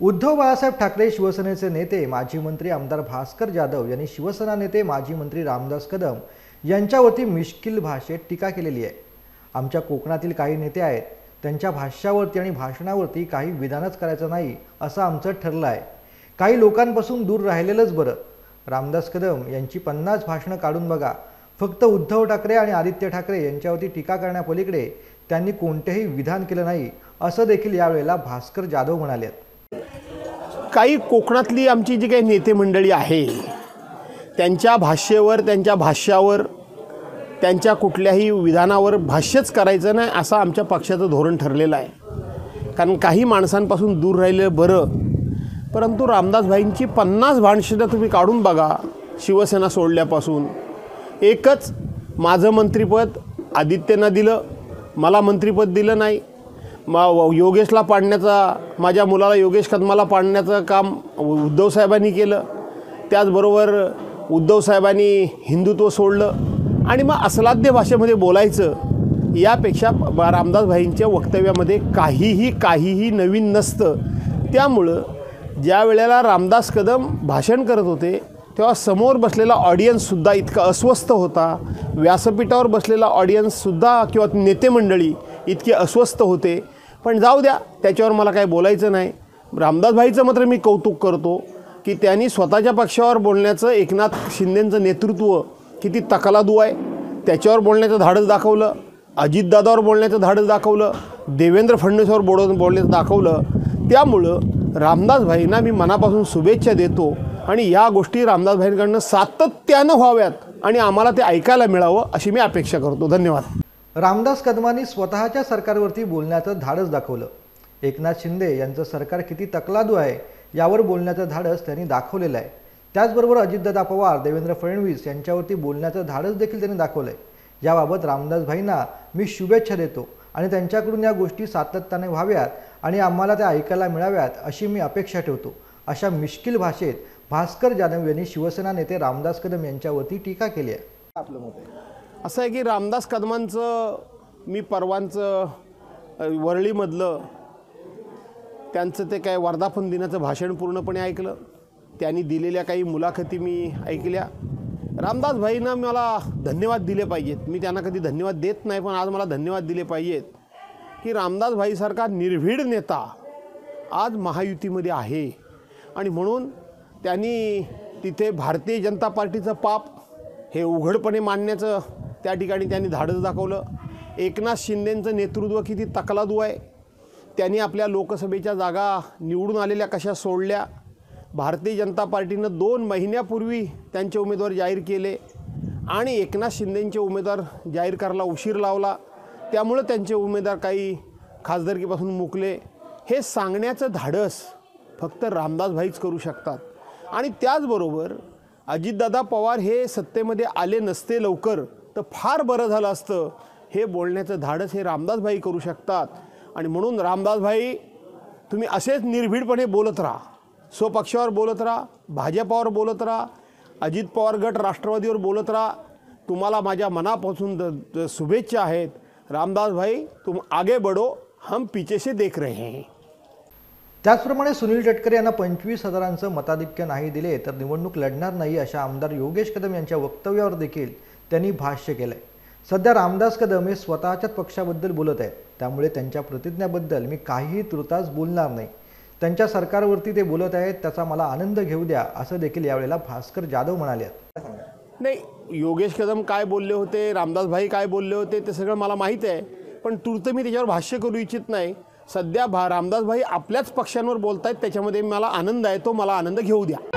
उद्धव बाळासाहेब ठाकरे शिवसेनेचे नेते माजी मंत्री आमदार भास्कर जाधव यांनी शिवसेना नेते माजी मंत्री रामदास कदम यांच्यावरती मिश्किल भाषेत टीका केलेली आहे। आमच्या कोकणातील काही नेते आहेत, त्यांच्या भाष्यावरती आणि भाषणावरती काही विधानच करायचं नाही असं आमचं ठरलं आहे। काही लोकांपासून दूर राहिलेलंच बरं। रामदास कदम यांची 50 भाषणं काढून बघा। फक्त उद्धव ठाकरे आणि आदित्य ठाकरे यांच्यावरती टीका करण्यापलीकडे त्यांनी कोणतेही विधान केलं नाही असं देखील यावेळेला भास्कर जाधव म्हणाले। काही कोकणातली आमची जी काही नेते मंडळी आहे त्यांच्या भाषेवर, त्यांच्या भाष्यावर, त्यांच्या कुठल्याही विधानावर भाष्यच करायचं नाही असं आमच्या पक्षाचं धोरण ठरलेलं आहे। कारण काही माणसांपासून दूर राहिलेलं बरं। परंतु रामदास भाईंची 50 भाषणं तुम्ही काढून बघा। शिवसेना सोडल्यापासून एकच माझं मंत्रिपद आदित्यनं दिलं, मला मंत्रिपद दिलं नाही। योगेशला पाडण्याचा, माझ्या मुलाला योगेश कदमाला पाडण्याचं काम उद्धव साहेबांनी केलं। त्याचबरोबर उद्धव साहेबांनी हिंदुत्व सोडलं आणि मग अस्लाद्य भाषेमध्ये बोलायचं यापेक्षा रामदास भाईंच्या वक्तव्यामध्ये काहीही नवीन नसतं। त्यामुळं ज्या वेळेला रामदास कदम भाषण करत होते तेव्हा समोर बसलेला ऑडियन्ससुद्धा इतका अस्वस्थ होता, व्यासपीठावर बसलेला ऑडियन्ससुद्धा किंवा नेते मंडळी इतके अस्वस्थ होते। पण जाऊ द्या, त्याच्यावर मला काय बोलायचं नाही। रामदास भाईचं मात्र मी कौतुक करतो की त्यांनी स्वतःच्या पक्षावर बोलण्याचं, एकनाथ शिंदेंचं नेतृत्व किती तकलादू आहे त्याच्यावर बोलण्याचं धाडस दाखवलं, अजितदादावर बोलण्याचं धाडस दाखवलं, देवेंद्र फडणवीसवर बोलण्याचं दाखवलं। त्यामुळं रामदास भाईंना मी मनापासून शुभेच्छा देतो आणि या गोष्टी रामदास भाईंकडून सातत्यानं व्हाव्यात आणि आम्हाला ते ऐकायला मिळावं अशी मी अपेक्षा करतो। धन्यवाद। रामदास कदमांनी स्वतःच्या सरकारवरती बोलण्याचं धाडस दाखवलं। एकनाथ शिंदे यांचं सरकार किती तकलादू आहे यावर बोलण्याचं धाडस त्यांनी दाखवलेलं आहे। त्याचबरोबर अजितदादा पवार, देवेंद्र फडणवीस यांच्यावरती बोलण्याचं धाडस देखील त्यांनी दाखवलं आहे। याबाबत रामदास भाईंना मी शुभेच्छा देतो आणि त्यांच्याकडून या गोष्टी सातत्याने व्हाव्यात आणि आम्हाला त्या ऐकायला मिळाव्यात अशी मी अपेक्षा ठेवतो। अशा मिश्किल भाषेत भास्कर जाधव यांनी शिवसेना नेते रामदास कदम यांच्यावरती टीका केली आहे। आपलं मत आहे असं आहे की रामदास कदमांचं मी परवांचं वरळीमधलं त्यांचं ते काय वर्धापन दिनाचं भाषण पूर्णपणे ऐकलं। त्यांनी दिलेल्या काही मुलाखती मी ऐकल्या। रामदास भाईंना मला धन्यवाद दिले पाहिजेत। मी त्यांना कधी धन्यवाद देत नाही, पण आज मला धन्यवाद दिले पाहिजेत की रामदास भाईसारखा निर्भीड नेता आज महायुतीमध्ये आहे आणि म्हणून त्यांनी तिथे भारतीय जनता पार्टीचं पाप हे उघडपणे मांडण्याचं त्या ठिकाणी त्यांनी धाडस दाखवलं। एकनाथ शिंदेंचं नेतृत्व किती तकलादू आहे, त्यांनी आपल्या लोकसभेच्या जागा निवडून आलेल्या कशा सोडल्या। भारतीय जनता पार्टीनं 2 महिन्यापूर्वी त्यांचे उमेदवार जाहीर केले आणि एकनाथ शिंदेंचे उमेदवार जाहीर करायला उशीर लावला, त्यामुळे त्यांचे उमेदवार काही खासदारकीपासून मुकले। हे सांगण्याचं धाडस फक्त रामदास भाईच करू शकतात आणि त्याचबरोबर अजितदादा पवार हे सत्तेमध्ये आले नसते लवकर तर फार बरं झालं असतं, हे बोलण्याचं धाडस हे रामदास भाई करू शकतात। आणि म्हणून रामदास भाई तुम्ही असेच निर्भीडपणे बोलत राहा, स्वपक्षावर बोलत राहा, भाजपावर बोलत राहा, अजित पवार गट राष्ट्रवादीवर बोलत राहा। तुम्हाला माझ्या मनापासून शुभेच्छा आहेत। रामदास भाई तुम आगे बढ़ो, हम पीछे से देख रहे हैं। त्याचप्रमाणे सुनील तटकरे यांना 25,000चं मताधिक्य नाही दिले तर निवडणूक लढणार नाही अशा आमदार योगेश कदम यांच्या वक्तव्यावर देखील त्यांनी भाष्य केलंय। सध्या रामदास कदम हे स्वतःच्याच पक्षाबद्दल बोलत आहेत, त्यामुळे त्यांच्या प्रतिज्ञेबद्दल मी काहीही तुर्तास बोलणार नाही। त्यांच्या सरकारवरती ते बोलत आहेत त्याचा मला आनंद घेऊ द्या असं देखील यावेळेला भास्कर जाधव म्हणाले। नाही, योगेश कदम काय बोलले होते, रामदास भाई काय बोलले होते ते सगळं मला माहीत आहे, पण तूर्त मी त्याच्यावर भाष्य करू इच्छित नाही। सध्या रामदास भाई आपल्याच पक्षांवर बोलत आहेत, त्याच्यामध्ये मला आनंद आहे, तो मला आनंद घेऊ द्या।